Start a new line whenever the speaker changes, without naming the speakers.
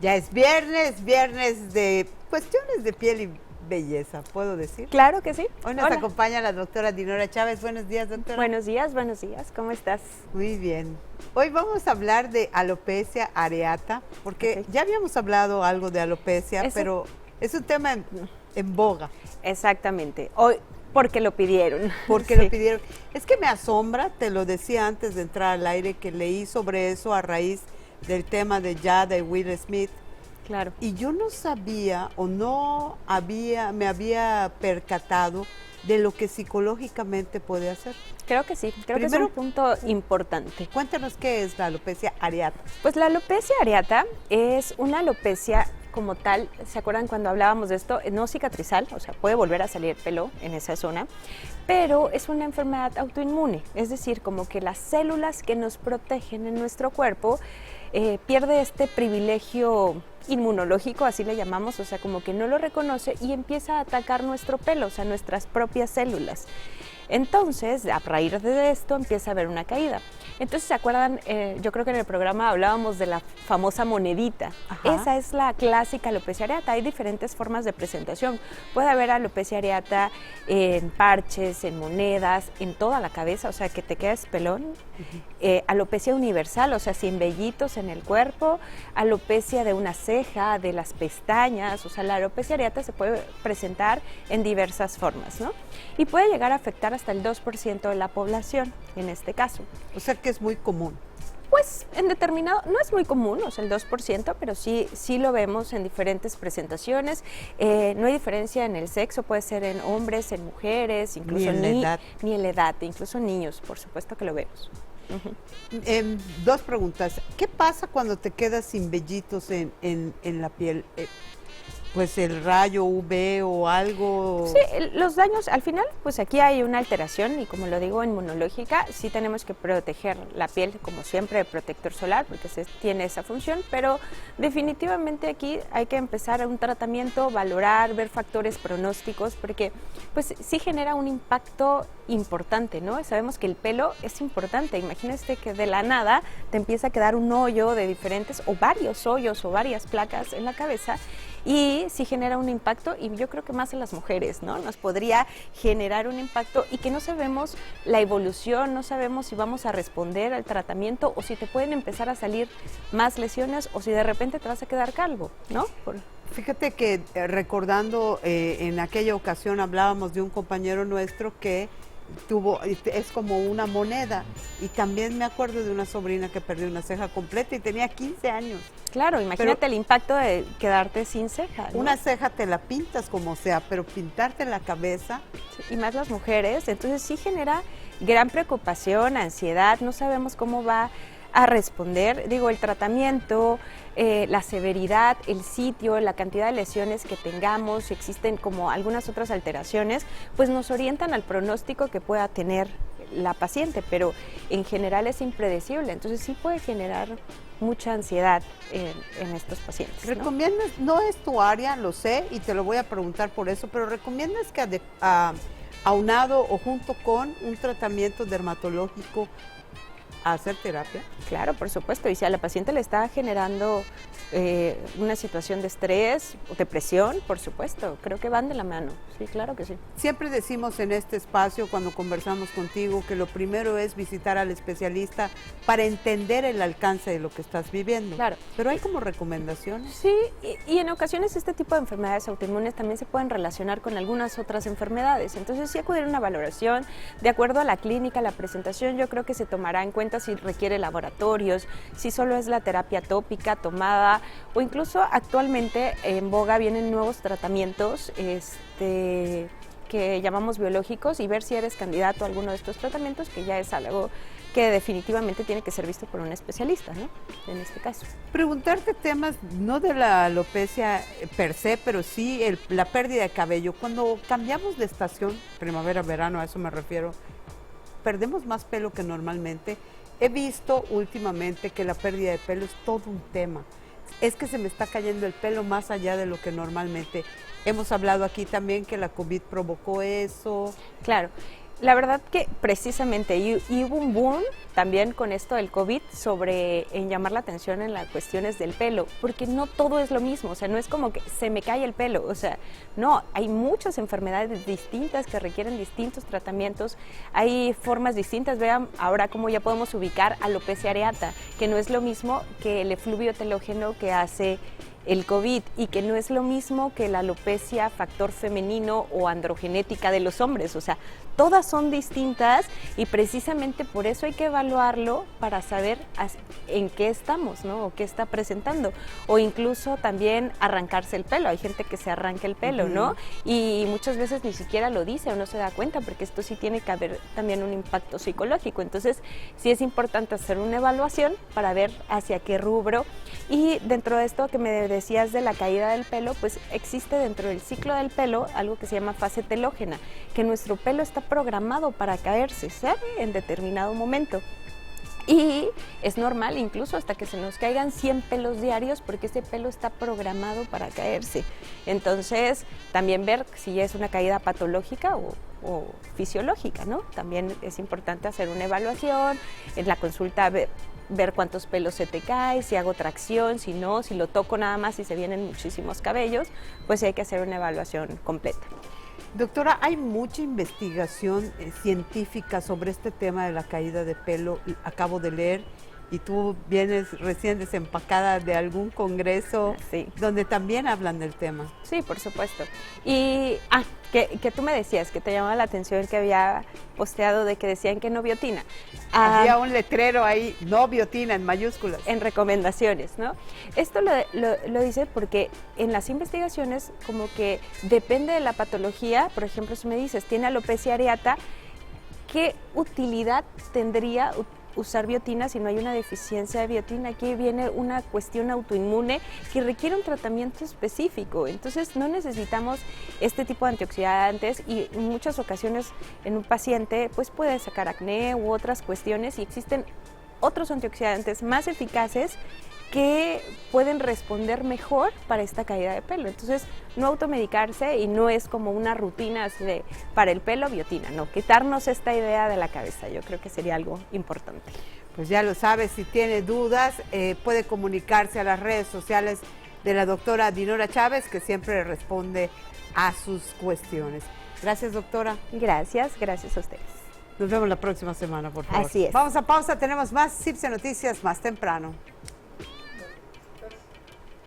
Ya es viernes, viernes de cuestiones de piel y belleza, ¿puedo decir?
Claro que sí.
Hoy nos acompaña la doctora Dinora Chávez. Buenos días, doctora.
Buenos días, ¿cómo estás?
Muy bien. Hoy vamos a hablar de alopecia areata, porque ya habíamos hablado algo de alopecia, pero es un tema en boga.
Exactamente. Hoy, porque lo pidieron.
Porque lo pidieron. Es que me asombra, te lo decía antes de entrar al aire, que leí sobre eso a raíz del tema de de Will Smith.
Claro.
Y yo no sabía o me había percatado de lo que psicológicamente puede hacer.
Creo que sí, creo que es un punto importante.
Cuéntanos qué es la alopecia areata.
Pues la alopecia areata es una alopecia como tal, ¿se acuerdan cuando hablábamos de esto? No cicatrizal, o sea, puede volver a salir pelo en esa zona, pero es una enfermedad autoinmune, es decir, como que las células que nos protegen en nuestro cuerpo pierde este privilegio inmunológico, así le llamamos, o sea, como que no lo reconoce y empieza a atacar nuestro pelo, o sea, nuestras propias células. Entonces, a raíz de esto empieza a haber una caída. Entonces, ¿se acuerdan? Yo creo que en el programa hablábamos de la famosa monedita. Ajá. Esa es la clásica alopecia areata. Hay diferentes formas de presentación. Puede haber alopecia areata en parches, en monedas, en toda la cabeza, o sea, que te quedes pelón. Alopecia universal, o sea, sin vellitos en el cuerpo. Alopecia de una ceja, de las pestañas. O sea, la alopecia areata se puede presentar en diversas formas, ¿no? Y puede llegar a afectar hasta el 2% de la población, en este caso.
O sea que es muy común.
Pues en determinado, no es muy común, o sea, el 2%, pero sí lo vemos en diferentes presentaciones. No hay diferencia en el sexo, puede ser en hombres, en mujeres, incluso ni en la edad, incluso en niños, por supuesto que lo vemos.
Dos preguntas. ¿Qué pasa cuando te quedas sin vellitos en la piel? Pues el rayo UV o algo.
Sí, los daños, al final, pues aquí hay una alteración y como lo digo, inmunológica, sí tenemos que proteger la piel, como siempre, de protector solar, porque tiene esa función, pero definitivamente aquí hay que empezar un tratamiento, valorar, ver factores pronósticos, porque pues sí genera un impacto importante, ¿no? Sabemos que el pelo es importante, imagínate que de la nada te empieza a quedar un hoyo de diferentes, o varios hoyos o varias placas en la cabeza, y sí genera un impacto, y yo creo que más en las mujeres, ¿no? Nos podría generar un impacto y que no sabemos la evolución, no sabemos si vamos a responder al tratamiento o si te pueden empezar a salir más lesiones o si de repente te vas a quedar calvo, ¿no?
Fíjate que recordando en aquella ocasión hablábamos de un compañero nuestro que es como una moneda, y también me acuerdo de una sobrina que perdió una ceja completa y tenía 15 años.
Claro, imagínate el impacto de quedarte sin ceja, ¿no?
Una ceja te la pintas como sea, pero pintarte la cabeza.
Sí, y más las mujeres, entonces sí genera gran preocupación, ansiedad, no sabemos cómo va a responder, digo, el tratamiento, la severidad, el sitio, la cantidad de lesiones que tengamos, si existen como algunas otras alteraciones, pues nos orientan al pronóstico que pueda tener la paciente, pero en general es impredecible, entonces sí puede generar mucha ansiedad en estos pacientes, ¿no?
¿Recomiendas, no es tu área, lo sé, y te lo voy a preguntar por eso, pero recomiendas que aunado o junto con un tratamiento dermatológico a hacer terapia?
Claro, por supuesto, y si a la paciente le está generando una situación de estrés o depresión, por supuesto, creo que van de la mano, sí, claro que sí.
Siempre decimos en este espacio, cuando conversamos contigo, que lo primero es visitar al especialista para entender el alcance de lo que estás viviendo.
Claro.
Pero hay como recomendaciones.
Sí, y en ocasiones este tipo de enfermedades autoinmunes también se pueden relacionar con algunas otras enfermedades, entonces sí acudir a una valoración, de acuerdo a la clínica, la presentación, yo creo que se tomará en cuenta si requiere laboratorios, si solo es la terapia tópica tomada, o incluso actualmente en boga vienen nuevos tratamientos que llamamos biológicos, y ver si eres candidato a alguno de estos tratamientos, que ya es algo que definitivamente tiene que ser visto por un especialista, ¿no? En este caso.
Preguntarte temas no de la alopecia per se, pero sí la pérdida de cabello. Cuando cambiamos de estación, primavera, verano, a eso me refiero, perdemos más pelo que normalmente. He visto últimamente que la pérdida de pelo es todo un tema. Es que se me está cayendo el pelo más allá de lo que normalmente. Hemos hablado aquí también que la COVID provocó eso.
Claro. La verdad que precisamente, y hubo un boom también con esto del COVID en llamar la atención en las cuestiones del pelo, porque no todo es lo mismo, o sea, no es como que se me cae el pelo, o sea, no, hay muchas enfermedades distintas que requieren distintos tratamientos, hay formas distintas, vean ahora cómo ya podemos ubicar alopecia areata, que no es lo mismo que el efluvio telógeno que hace el COVID y que no es lo mismo que la alopecia factor femenino o androgenética de los hombres, o sea, todas son distintas y precisamente por eso hay que evaluarlo para saber en qué estamos, ¿no? O qué está presentando, o incluso también arrancarse el pelo, hay gente que se arranca el pelo, ¿no? Y muchas veces ni siquiera lo dice o no se da cuenta porque esto sí tiene que haber también un impacto psicológico, entonces sí es importante hacer una evaluación para ver hacia qué rubro. Y dentro de esto que me decías de la caída del pelo, pues existe dentro del ciclo del pelo algo que se llama fase telógena, que nuestro pelo está programado para caerse, ¿sabe? En determinado momento. Y es normal incluso hasta que se nos caigan 100 pelos diarios porque ese pelo está programado para caerse. Entonces, también ver si es una caída patológica o fisiológica, ¿no? También es importante hacer una evaluación, en la consulta ver cuántos pelos se te cae, si hago tracción, si no, si lo toco nada más y se vienen muchísimos cabellos, pues hay que hacer una evaluación completa.
Doctora, hay mucha investigación científica sobre este tema de la caída de pelo. Acabo de leer y tú vienes recién desempacada de algún congreso donde también hablan del tema.
Sí, por supuesto. Y que tú me decías que te llamaba la atención que había posteado de que decían que no biotina.
Había un letrero ahí, no biotina, en mayúsculas.
En recomendaciones, ¿no? Esto lo dice porque en las investigaciones como que depende de la patología, por ejemplo, si me dices, tiene alopecia areata, ¿qué utilidad tendría usar biotina si no hay una deficiencia de biotina? Aquí viene una cuestión autoinmune que requiere un tratamiento específico, entonces no necesitamos este tipo de antioxidantes y en muchas ocasiones en un paciente pues puede sacar acné u otras cuestiones y existen otros antioxidantes más eficaces que pueden responder mejor para esta caída de pelo. Entonces, no automedicarse y no es como una rutina así de para el pelo biotina, no, quitarnos esta idea de la cabeza, yo creo que sería algo importante.
Pues ya lo sabe, si tiene dudas, puede comunicarse a las redes sociales de la doctora Dinora Chávez, que siempre responde a sus cuestiones. Gracias, doctora.
Gracias a ustedes.
Nos vemos la próxima semana, por favor.
Así es.
Vamos a pausa, tenemos más CIPSE Noticias más temprano.